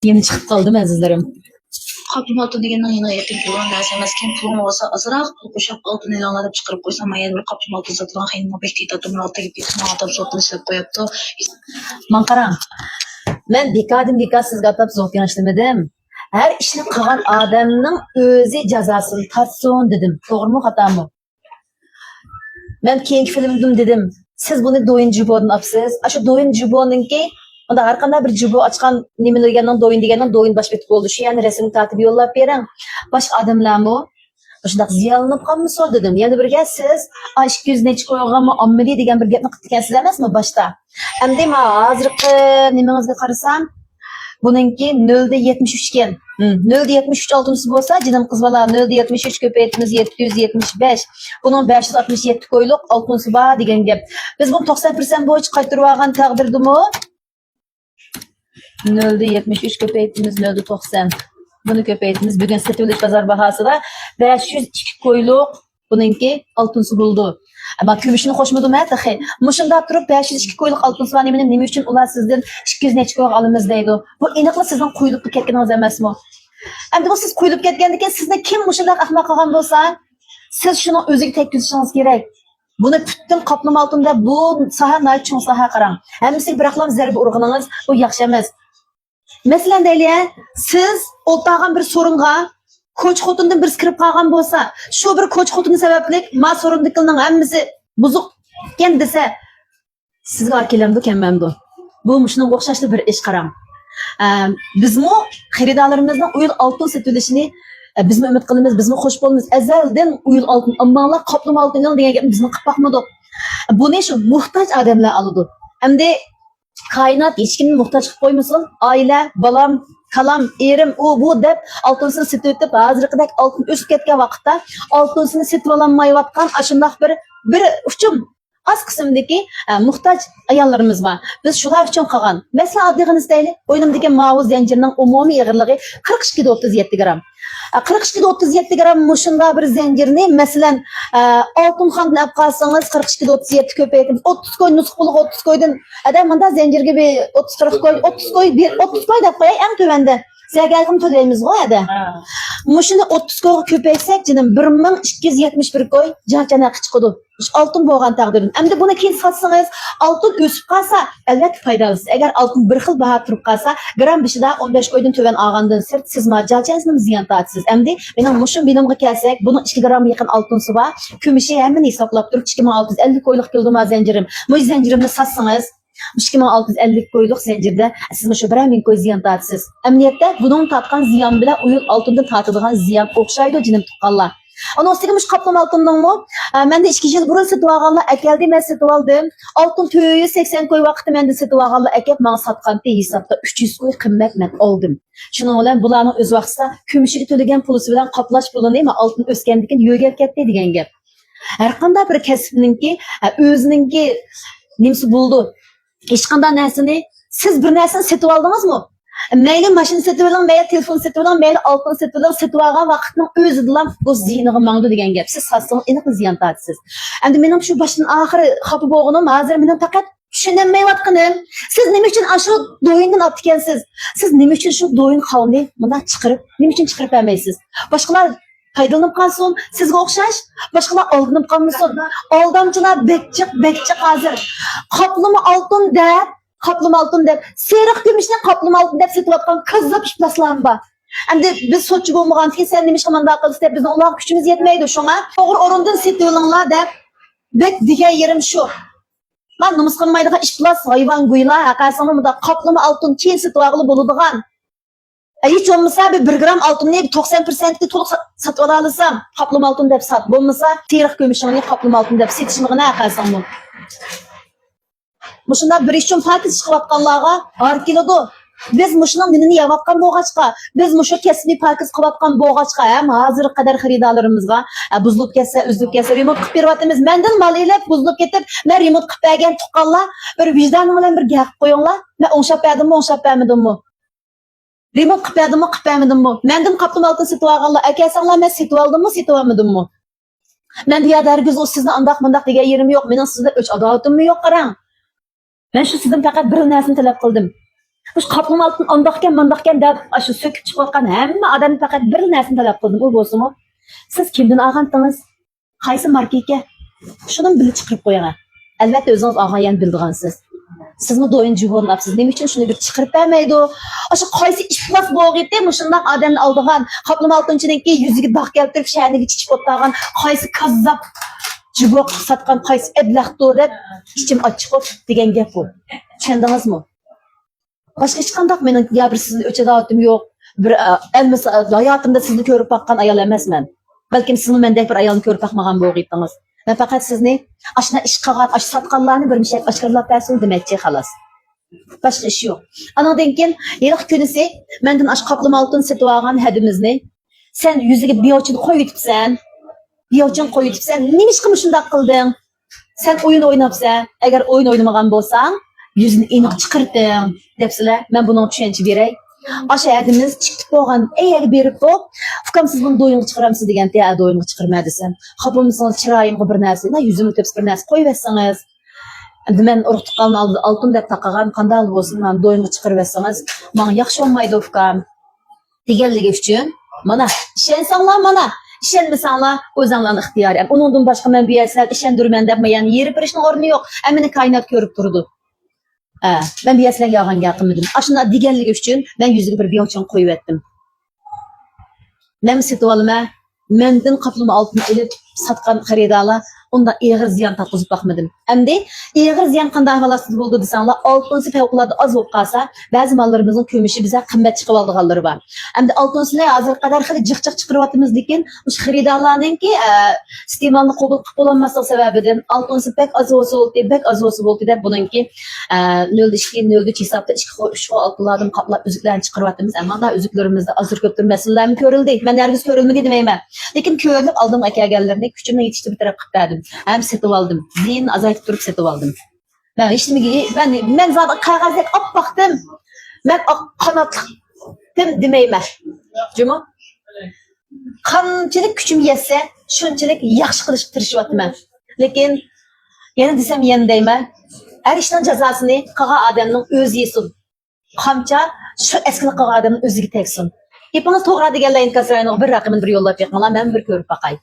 Yeni çıkıp kaldım azizlerim. Kapım altı degenin yine yetim pulun dersi emasken pulun olsa azırak pul koşup altın ilanlarıp çıkarıp koysam ayet bir kapım altı satılan hayınma bekleyi tadım altı gibi atıp sotunu silip koyaptı. Man qarang. Men bekadim sizga atab zo't yanaştırmadım. Her ishni qilgan odamning o'zi jazosini tortsin dedim. To'g'rimi, xatomi? Men keyingi filmdim dedim. Siz buni do'yin jubodan olibsiz. Shu do'yin juboninki unda har qanday bir jubo ochgan nima degandan do'yin bosh betib bo'ldi. Shu yani rasmni tortib yo'llab bering. Boshqa odamlarmi? Shundoq ziyolanib qolmasa dedim. Yana birga siz 200 necha qo'yganmi ommali degan bir gapni qilib ekansiz emasmi boshda? Endi men hozirgi nimangizga qarasam, buningki 0.73 ekan. 0.73 oltinisi bo'lsa, jinim qiz bola 0.73 ko'paytimiz 775. Bunun 567 qo'yliq oltinisi bor degan gap. Biz bunu 90% bo'yicha qaytarib olgan taqdirdimi? 0.73 ko'paytimiz 0.90. Bunu köpeytimiz bugün satılış pazar bahasıda 502 koyluq bununki altınsı buldu. Ama kümüşünü hoşmadım ha tahi. Muşunda durup 502 koyluq altınsı var neme için ular sizden 200 neçe koyluq alımız deydi. Bu eniqli sizden koyulup ketkeniniz emas mı? Endi bu siz koyulup ketgendiki sizde kim muşunda ahmaq qilgan bo'lsa, siz şunu o'ziga tekkizishingiz kerak. Bunu bütün qaplım altında bu saha nayt çoğun saha qarang. Hemisi bıraklam zerbi urğununuz bu yaxşı emas. Mesela deyli, siz o'ltag'an bir sorunga ko'ch xotindan bir kirib qolgan bo'lsa, shu bir ko'ch xotini sababli ma sorundikining hammasi buzuq ekan desa, sizga orkelamdi kelmamdi. Bu shunga o'xshashli bir ish qarang. Bizmi xaridorlarimizning uyul oltin sotilishini bizmi umid qilamiz, bizmi xush bo'lamiz. Azaldan uyul oltin, ammolar qoplum oltindan degan gapni bizni qilib boqmadik. Buni shu muhtoj odamlar oladi. Hamda kainat hech kimni muhtoj qilib qo'ymasin. Oila, balam, kalam, erim, u bu deb oltinsini sotib o'tib, hozirgidek oltin o'sib ketgan vaqtda oltinsini sotib ololmayotgan ashundoq bir uchun az qismdagi muhtoj ayollarimiz bor. Biz shular uchun qilgan. Masalan, oddiygina deylik, o'ynimdagi mavuz zanjirining umumiy og'irligi 42.37 gram. 42.37 gram mushunda bir zanjirni masalan oltin xondan olib qolsangiz 42.37 ko'paytirib 30 qo'y nusx puli 30 qo'ydan adam manda zanjirga bir 30-40 qo'y 30 qo'y bir 30 qo'y deb qo'yay eng tövende. Zagarg'im to'laymiz go ada. Mushuni 30 qo'yga ko'paysak jinim 1271 qo'y jana chiqadi. Oltin bo'lgan taqdirda. Endi buni keyin sotsangiz oltin o'sib qolsa albatta foydalisiz. Agar oltin bir xil baho turib qolsa, gram bishida 15 qo'ydan to'van olgandan sirt siz marjalchangizni ziyon tortasiz. Endi mening mushum bilimga kelsak, buni 2 gram yaqin oltinsi bor. Kumushi hammani hisoblab turib 2650 qo'yliq keldi zanjirim. Bu zanjirimni sotsangiz 2650 qo'yliq zanjirda siz shu 1000 qo'y ziyon tortasiz. Emniyatda buning tatgan ziyon bilan uyul oltindan tortadigan ziyon o'xshaydi jinim tuqqanlar. Onun üstüne muş kaplam altından mı? Ben de 2 yıl burun satıp ağalla ekeldim, ben satıp aldım. Altın tüyü 80 koy vakti ben de satıp ağalla ekep bana satkan diye hesapta 300 koy kıymet ben aldım. Şunun olan bulanın öz vaxtsa kümüşü tölegen pulusu bilen kaplaş bulan değil mi? Altın öskendikin yögel ketdi degen gap. Her qanday bir kasbninki o'zininki nimsi buldu. Hech qanday narsani siz bir narsani satıp aldınız mı? Meyli maşını satib oling, meyli telefon satib oling, meyli oltin satib oling, satib olgan vaqtning o'zidan bu zihniga mangdi degan gap. Siz satsangiz aniq ziyon tortasiz. Endi mening shu boshdan oxiri xafa bo'lganim, hozir mening faqat tushunmayotganim, siz nima uchun shu do'yindan olib ekansiz? Siz nima uchun shu do'yin qavmni bunday chiqarib, nima uchun chiqarib bermaysiz? Boshqalar foydalanib qolsin, sizga o'xshash, boshqalar aldanib qolmasin. Aldamchilar bekchiq hozir qoplama oltin deb Kaplum altın deb, seriq gümüşne kaplum altın deb setip atkan kızlap işplaslan ba. Endi biz soçu bo'lmagan ki sen nemish qilmanda qilsa deb bizning uloq kuchimiz yetmaydi shunga. To'g'ri o'rindan setib olinglar deb bek degan yerim shu. Men nomus qilmaydigan ishplas hayvon guylar haqasini bunda kaplama altın keyin setib olg'ili bo'ladigan. Hiç olmasa bir 1 gram altınni 90% to'liq satib ola olsam, kaplum altın deb sat. Bo'lmasa seriq gümüşni kaplum altın deb setishimni haqasini. Muşunda bir işin farkı çıkıvatkanlarga ağır kilodu. Biz muşunun dinini yavatkan boğaçka, biz muşu kesimi farkı çıkıvatkan boğaçka, hem hazır kadar xaridalarımızga buzlup kesse, üzlüp kesse, remote kıp bervatimiz. Menden mal ile buzlup ketip, ben remote kıp bergen tuqqanlar, bir vicdanım bilen bir gap koyunlar, ben onşap berdim mi, onşap bermedim mi? Remote kıp berdim mi, kıp bermedim mi? Menden kaptım altın setip alganlar, ekelsanlar ben setip aldım mı, setip almadım mı? Ben dünyada herkes o sizden andak mandak degen yerim yok, benim sizden 3 adavatım mı yok qarang. Ben şu sizden fakat bir narsani talab qildim. Bu kaplama altın andaqken mandaqken deb shu söküp chiqayotgan hamma odam faqat bir narsani talab qildim. U bo'lsa-mu, siz kimdan olgandingiz? Qaysi markaga? Shuni bilib chiqarib qo'ying. Albatta o'zingiz olgan bildigansiz. Sizmi do'yin jihonlabsiz. Nima uchun shuni bir chiqarib bermaydi? O'sha qaysi iflos bo'lg'itda mushundaq odamni oldigan qaplama oltinchiniki yuziga dog' keltirib shahriga chichib o'tgan qaysi kazzab jiboq satgan qaysi eblaqdir deb ichim ochiq degan gap bu. Tushundingizmi? Başka hiç kandak mening bir sizni o'chadatim yo'q. Bir hayotimda sizni ko'rib baqqan ayol emasman. Balkim sizni mendek bir ayolni ko'rib baqmagan bo'lg'idingiz. Men faqat sizni ashna ish qilgan, ash satqanlarni bir mishak oshkorlab bersin demoqchi xolos. Başka ish yo'q. Anandan keyin yiliq kunisi mendan ash qaplama oltin setib olgan hadimizni sen yuziga biyochin qo'yibsan. Biyochin qo'yibsan. Nima ish qilib shunday qilding? Sen o'yin o'ynabsan. Agar o'yin o'ynamagan bo'lsang, yüzünü eniq chiqirdim debsizlar. Men bunun tushuncha beray. Aşa adimiz chiqib bo'lgan, eğer berib bo'p, "Ukam siz buni do'yinga chiqaramsiz" degan teya do'yinga chiqirma desam. Xapimsiz chiroyimga bir narsa, yuzimni tepsi bir narsa qo'yib bersangiz. Endi men urug' tuqqan oltin deb taqagan qanday bo'lsin, men do'yinga chiqarib bersangiz, menga yaxshi olmaydi ukam. Deganligi uchun mana ishonsanglar mana İşenmesanlar o'zinglarning ixtiyori. Uningdan boshqa men bu yerlar ishondirman deb men yeri birishning o'rni yo'q. Meni kainot ko'rib turdi. Ben bir yerlerle yağan yakınmadım. Aşında diğerlik üçün ben yüzüge bir biyoçan koyup ettim. Nem setualıma, mendin kaplama altını elip satkan xaridala, onda eğer ziyan tatlızup bakmadım. Hem de eğer ziyan kanday halasız oldu desanlar, altınsı fevkulada az olup kalsa, bazı mallarımızın kömüşü bize kımmet çıkıp aldıqalları var. Hem de altınsı ne hazır kadar xili cık çıkırvatımız dikin, uş xaridalarının ki istimalını qabul qilib olanmaslığı sebebidir. Altınsı pek az oldu, pek az oldu der bunun ki 0.2, 0.3 hesapta 3 altınlardan kaplap üzüklerini çıkırvatımız. Ama da üzüklerimizde azır köptür meselelerimi körüldü. Ben nergis körülmü demeyim. Lekin körülüp aldım akagerlerini, küçümle yetişti bir taraf kıptadım. Hem setip aldım. Zihin azaytıp durup setip aldım. Ben işte ben zaten kağızdaki ap baktım. Ben kanatladım demeyim. Cuma. Qanchalik kuchim yetsa, shunchalik yaxshi qilishga tirishyapman. Lekin yana desam yana deyman, har ishning jazosini qilgan odamning o'zi yesin. Qamcha shu eskini qilgan odamning o'ziga tegsin. Hepiniz to'g'ri deganlar inkaslarning bir raqamini bir yo'llab beringlar, men bir ko'rib baqay.